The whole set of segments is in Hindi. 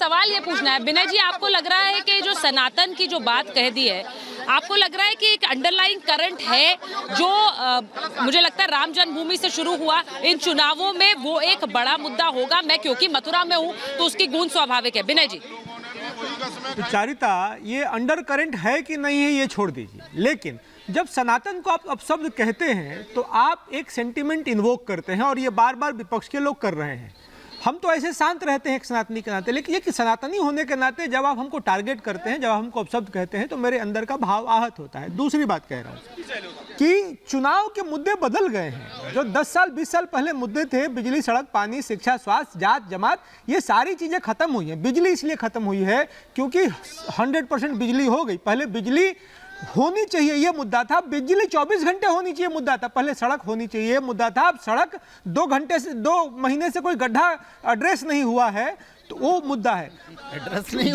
सवाल ये पूछना है विनय जी, आपको लग रहा है कि जो सनातन की जो बात कह दी है, आपको लग रहा है कि एक अंडरलाइंग करंट है जो मुझे लगता है राम जन्मभूमि से शुरू हुआ, इन चुनावों में वो एक बड़ा मुद्दा होगा? मैं क्योंकि मथुरा में हूँ तो उसकी गूंज स्वाभाविक है। विनय जी, चारिता, ये अंडर करंट है कि नहीं है ये छोड़ दीजिए, लेकिन जब सनातन को आप अपशब्द कहते हैं तो आप एक सेंटिमेंट इन्वोक करते हैं और ये बार बार विपक्ष के लोग कर रहे हैं। हम तो ऐसे शांत रहते हैं एक सनातनी के नाते, लेकिन ये कि सनातनी होने के नाते जब आप हमको टारगेट करते हैं, जब आप हमको अपशब्द कहते हैं तो मेरे अंदर का भाव आहत होता है। दूसरी बात कह रहा हूँ कि चुनाव के मुद्दे बदल गए हैं। जो 10 साल 20 साल पहले मुद्दे थे, बिजली, सड़क, पानी, शिक्षा, स्वास्थ्य, जात, जमात, ये सारी चीज़ें खत्म हुई हैं। बिजली इसलिए खत्म हुई है क्योंकि 100% बिजली हो गई। पहले बिजली होनी चाहिए ये मुद्दा था, बिजली 24 घंटे होनी चाहिए मुद्दा था। पहले सड़क होनी चाहिए मुद्दा था, अब सड़क 2 महीने से कोई गड्ढा एड्रेस नहीं हुआ है तो वो मुद्दा है। एड्रेस नहीं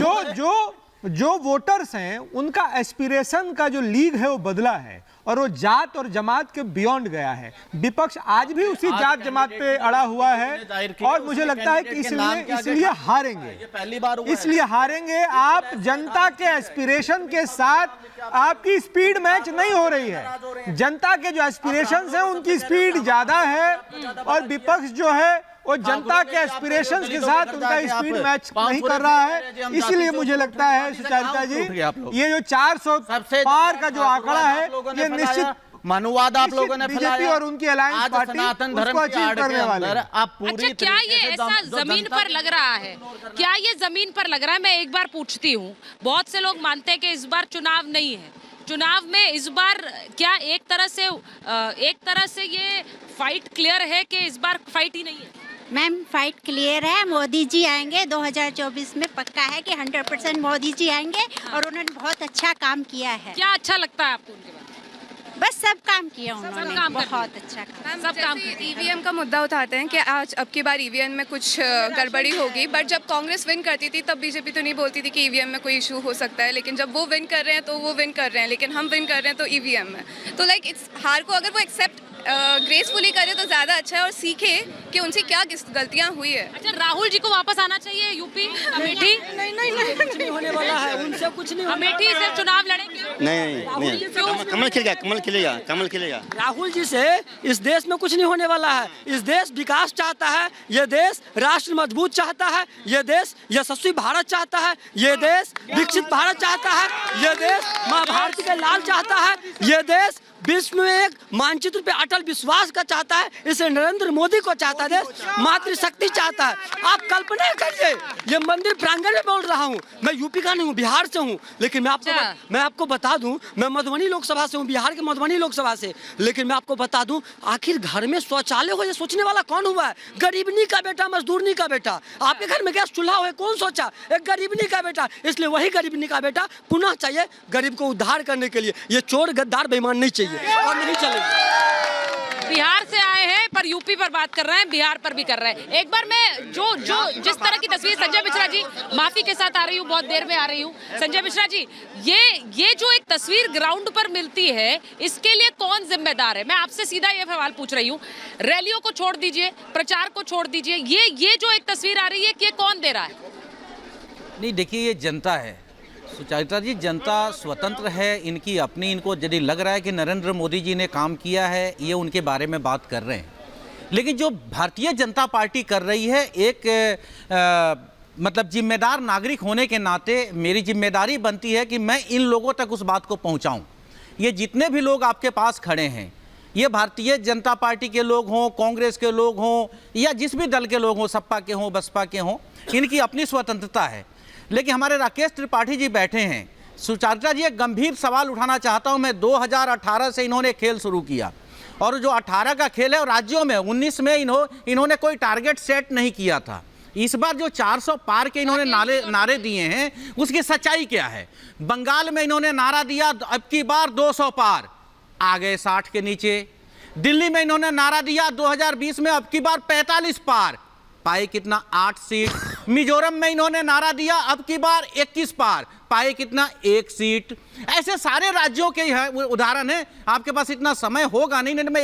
जो वोटर्स हैं उनका एस्पिरेशन का जो लीग है वो बदला है और वो जात और जमात के बियॉन्ड गया है। विपक्ष आज भी उसी जात जमात पे अड़ा हुआ है और मुझे लगता है कि इसलिए हारेंगे। इसलिए हारेंगे। आप जनता के एस्पिरेशन के साथ आपकी स्पीड मैच नहीं हो रही है। जनता के जो एस्पिरेशंस हैं उनकी स्पीड ज्यादा है और विपक्ष जो है वो जनता के एस्पिरेशंस के साथ उनका स्पीड मैच नहीं कर रहा है। इसलिए मुझे लगता है सुचारिता जी, ये जो 400 पार का जो आंकड़ा है ये निश्चित मनुवाद आप लोगों ने बीजेपी और उनकी अलायंस पार्टी सनातन धर्म उसको अचीव करने वाले हैं। आप पूरी अच्छा, क्या ये ऐसा जमीन पर लग रहा है? क्या ये जमीन पर लग रहा है? मैं एक बार पूछती हूँ, बहुत से लोग मानते हैं कि इस बार चुनाव नहीं है, चुनाव में इस बार क्या एक तरह से ये फाइट क्लियर है कि इस बार फाइट ही नहीं है? मैम, फाइट क्लियर है। मोदी जी आएंगे 2024 में, पक्का है कि 100% मोदी जी आएंगे और उन्होंने बहुत अच्छा काम किया है। क्या अच्छा लगता है आपको उनके बारे में? बस सब काम किया उन्होंने, काम बहुत अच्छा काम। सब काम ईवीएम का मुद्दा उठाते हैं कि आज अब की बार ईवीएम में कुछ गड़बड़ी होगी, बट जब कांग्रेस विन करती थी तब बीजेपी तो नहीं बोलती थी कि ईवीएम में कोई इशू हो सकता है, लेकिन जब वो विन कर रहे हैं तो वो विन कर रहे हैं, लेकिन हम विन कर रहे हैं तो ईवीएम में। तो लाइक इस हार को अगर वो एक्सेप्ट ग्रेसफुली करे तो ज्यादा अच्छा है और सीखे कि उनसे क्या गलतियां हुई है। अच्छा, राहुल जी को वापस आना चाहिए यूपी अमेठी? नहीं कुछ नहीं होने वाला है, उनसे कुछ नहीं। अमेठी से चुनाव लड़ेंगे? नहीं, कमल खिलेगा। राहुल जी से इस देश में कुछ नहीं होने वाला है। इस देश विकास चाहता है, ये देश राष्ट्र मजबूत चाहता है, ये देश यशस्वी भारत चाहता है, ये देश विकसित भारत चाहता है, ये देश माँ भारती का लाल चाहता है, ये देश विश्व में एक मानचित्र पे अटल विश्वास का चाहता है। इसे नरेंद्र मोदी को चाहता है, देश मातृशक्ति चाहता है। आप कल्पना करिए, ये मंदिर प्रांगण में बोल रहा हूँ, मैं यूपी का नहीं हूँ, बिहार से हूँ, लेकिन मैं आपको बता दूं, मैं मधुबनी लोकसभा से हूँ, बिहार के मधुबनी लोकसभा से, लेकिन मैं आपको बता दूं, आखिर घर में शौचालय हो ये सोचने वाला कौन हुआ है? गरीबनी का बेटा, मजदूरनी का बेटा। आपके घर में गैस चूल्हा हो, कौन सोचा? एक गरीबनी का बेटा। इसलिए वही गरीबनी का बेटा पुनः चाहिए गरीब को उद्धार करने के लिए। ये चोर गद्दार बेईमान नहीं चाहिए और नहीं चलेगा। बिहार से आए हैं पर यूपी पर बात कर रहे हैं, बिहार पर भी कर रहे हैं। एक बार मैं जो जिस तरह की तस्वीर, संजय मिश्रा जी माफी के साथ आ रही हूँ, बहुत देर में आ रही हूँ। संजय मिश्रा जी, ये जो एक तस्वीर ग्राउंड पर मिलती है, इसके लिए कौन जिम्मेदार है? मैं आपसे सीधा ये सवाल पूछ रही हूँ। रैलियों को छोड़ दीजिए, प्रचार को छोड़ दीजिए, ये जो एक तस्वीर आ रही है, ये कौन दे रहा है? नहीं, देखिए, ये जनता है सुचारिता जी, जनता स्वतंत्र है, इनकी अपनी, इनको यदि लग रहा है कि नरेंद्र मोदी जी ने काम किया है, ये उनके बारे में बात कर रहे हैं। लेकिन जो भारतीय जनता पार्टी कर रही है, एक मतलब जिम्मेदार नागरिक होने के नाते मेरी जिम्मेदारी बनती है कि मैं इन लोगों तक उस बात को पहुंचाऊं। ये जितने भी लोग आपके पास खड़े हैं, ये भारतीय जनता पार्टी के लोग हों, कांग्रेस के लोग हों या जिस भी दल के लोग हों, सपा के हों, बसपा के हों, इनकी अपनी स्वतंत्रता है। लेकिन हमारे राकेश त्रिपाठी जी बैठे हैं। सुचारिता जी, एक गंभीर सवाल उठाना चाहता हूं मैं। 2018 से इन्होंने खेल शुरू किया और जो 18 का खेल है और राज्यों में 19 में इन्होंने कोई टारगेट सेट नहीं किया था। इस बार जो 400 पार के इन्होंने नारे दिए हैं, उसकी सच्चाई क्या है? बंगाल में इन्होंने नारा दिया अब की बार 200 पार, आ गए 60 के नीचे। दिल्ली में इन्होंने नारा दिया 2020 में अब की बार 45 पार, पाए कितना? 8 सीट। मिजोरम में इन्होंने नारा दिया अब की बार 21 पार, पाए कितना? 1 सीट। ऐसे सारे राज्यों के उदाहरण हैं। आपके पास इतना समय होगा नहीं, मैं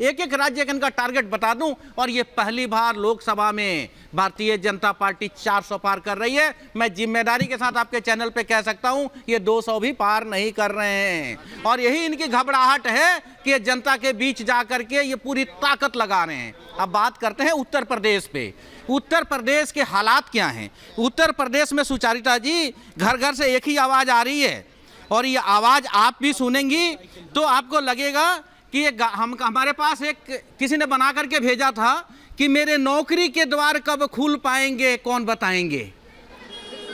एक एक राज्य का इनका टारगेट बता दूं, और ये पहली बार लोकसभा में भारतीय जनता पार्टी 400 पार कर रही है। मैं जिम्मेदारी के साथ आपके चैनल पे कह सकता हूं ये 200 भी पार नहीं कर रहे हैं, और यही इनकी घबराहट है कि जनता के बीच जाकर के ये पूरी ताकत लगा रहे हैं। अब बात करते हैं उत्तर प्रदेश पे। उत्तर प्रदेश के हालात क्या हैं? उत्तर प्रदेश में सुचारिता जी घर घर से एक ही आवाज आ रही है, और ये आवाज आप भी सुनेंगी तो आपको लगेगा कि ये हमारे पास एक किसी ने बना करके भेजा था कि मेरे नौकरी के द्वार कब खुल पाएंगे कौन बताएंगे।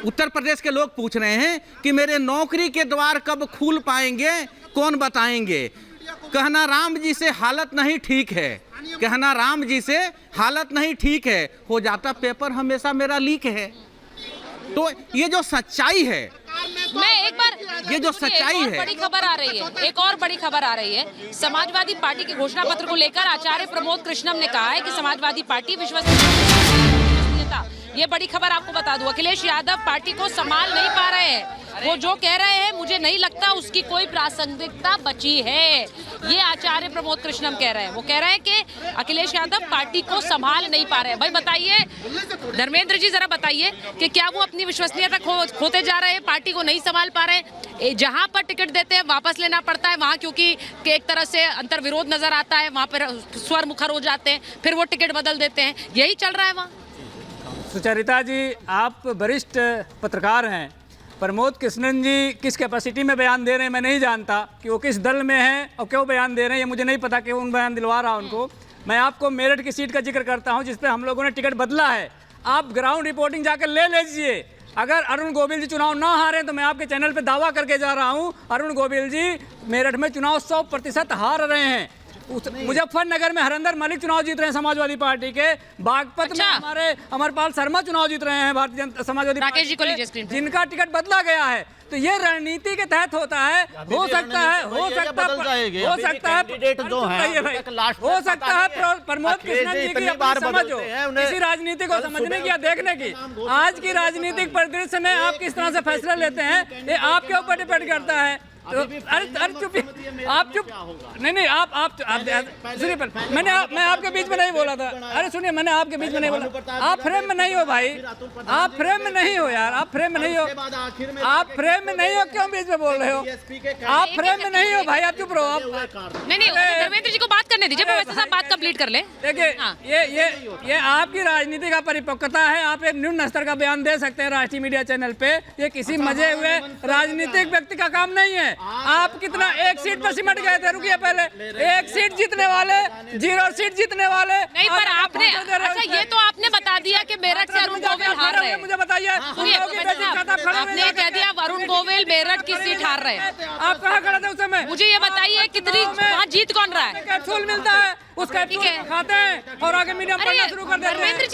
उत्तर प्रदेश के लोग पूछ रहे हैं कि मेरे नौकरी के द्वार कब खुल पाएंगे कौन बताएंगे। कहना राम जी से हालत नहीं ठीक है, कहना राम जी से हालत नहीं ठीक है, हो जाता पेपर हमेशा मेरा लीक है। तो ये जो सच्चाई है, मैं एक बार ये जो सच्चाई है, बड़ी खबर आ रही है, एक और बड़ी खबर आ रही है। समाजवादी पार्टी के घोषणा पत्र को लेकर आचार्य प्रमोद कृष्णम ने कहा है कि समाजवादी पार्टी विश्वसनीयता, ये बड़ी खबर आपको बता दूं, अखिलेश यादव पार्टी को संभाल नहीं पा रहे हैं। वो जो कह रहे हैं मुझे नहीं लगता उसकी कोई प्रासंगिकता बची है, ये आचार्य प्रमोद कृष्णम कह रहे हैं। वो कह रहे हैं कि अखिलेश यादव पार्टी को संभाल नहीं पा रहे हैं। भाई बताइए धर्मेंद्र जी, जरा बताइए कि क्या वो अपनी विश्वसनीयता खोते जा रहे हैं, पार्टी को नहीं संभाल पा रहे हैं? जहां पर टिकट देते हैं वापस लेना पड़ता है, वहां क्योंकि एक तरह से अंतर विरोध नजर आता है, वहां पर स्वर मुखर हो जाते हैं, फिर वो टिकट बदल देते हैं, यही चल रहा है वहाँ। सुचरिता जी, आप वरिष्ठ पत्रकार हैं। प्रमोद कृष्णन जी किस कैपेसिटी में बयान दे रहे हैं मैं नहीं जानता, कि वो किस दल में हैं और क्यों बयान दे रहे हैं ये मुझे नहीं पता, कि उन बयान दिलवा रहा उनको। मैं आपको मेरठ की सीट का जिक्र करता हूं जिस पे हम लोगों ने टिकट बदला है। आप ग्राउंड रिपोर्टिंग जाकर ले लीजिए। अगर अरुण गोविल जी चुनाव ना हारे तो मैं आपके चैनल पे दावा करके जा रहा हूं अरुण गोविल जी मेरठ में चुनाव 100% हार रहे हैं। मुजफ्फरनगर में हरिंदर मलिक चुनाव जीत रहे हैं समाजवादी पार्टी के। बागपत में हमारे अमरपाल शर्मा चुनाव जीत रहे हैं भारतीय जनता समाजवादी राकेश जी को लीजिए स्क्रीन पे। जिनका टिकट बदला गया है। तो ये रणनीति के तहत होता है। हो सकता है प्रमोद कृष्णन जी की अपनी समझ हो किसी राजनीति को समझने की या देखने की। आज की राजनीतिक परिदृश्य में आप किस तरह से फैसले लेते हैं ये आपके ऊपर डिपेंड करता है। तो अरे चुप, आप चुप। नहीं आप सुनिए, मैं आपके बीच में नहीं बोला था। अरे सुनिए, मैंने आपके बीच में नहीं बोला। आप फ्रेम में नहीं हो भाई, आप फ्रेम में नहीं हो यार, आप फ्रेम में नहीं हो, आप फ्रेम में नहीं हो, क्यों बीच में बोल रहे हो? आप फ्रेम में नहीं हो भाई, आप चुप रहो। आप नहीं धर्मेंद्र जी को बात करने दीजिए, प्रोफेसर साहब बात कंप्लीट कर ले। देखिए ये आपकी राजनीति का परिपक्वता है। आप एक निम्न स्तर का बयान दे सकते हैं राष्ट्रीय मीडिया चैनल पे, ये किसी मजे हुए राजनीतिक व्यक्ति का काम नहीं है। आप कितना एक सीट पर सिमट गए थे, रुकिए पहले, एक सीट जीतने वाले 0 सीट जीतने वाले नहीं, पर आपने अच्छा ये तो आपने बता दिया कि मेरठ से अरुण गोविल हार रहे हैं। मुझे बताइए, आपने कह दिया अरुण गोविल मेरठ की सीट हार रहे हैं। आप कहाँ खड़े थे उस समय? मुझे ये बताइए कितनी वहाँ जीत कौन रहा है? कैप्सूल मिलता है, उस कैप्सूल खाते हैं और आगे मीडियम पढ़ना शुरू कर देते हैं।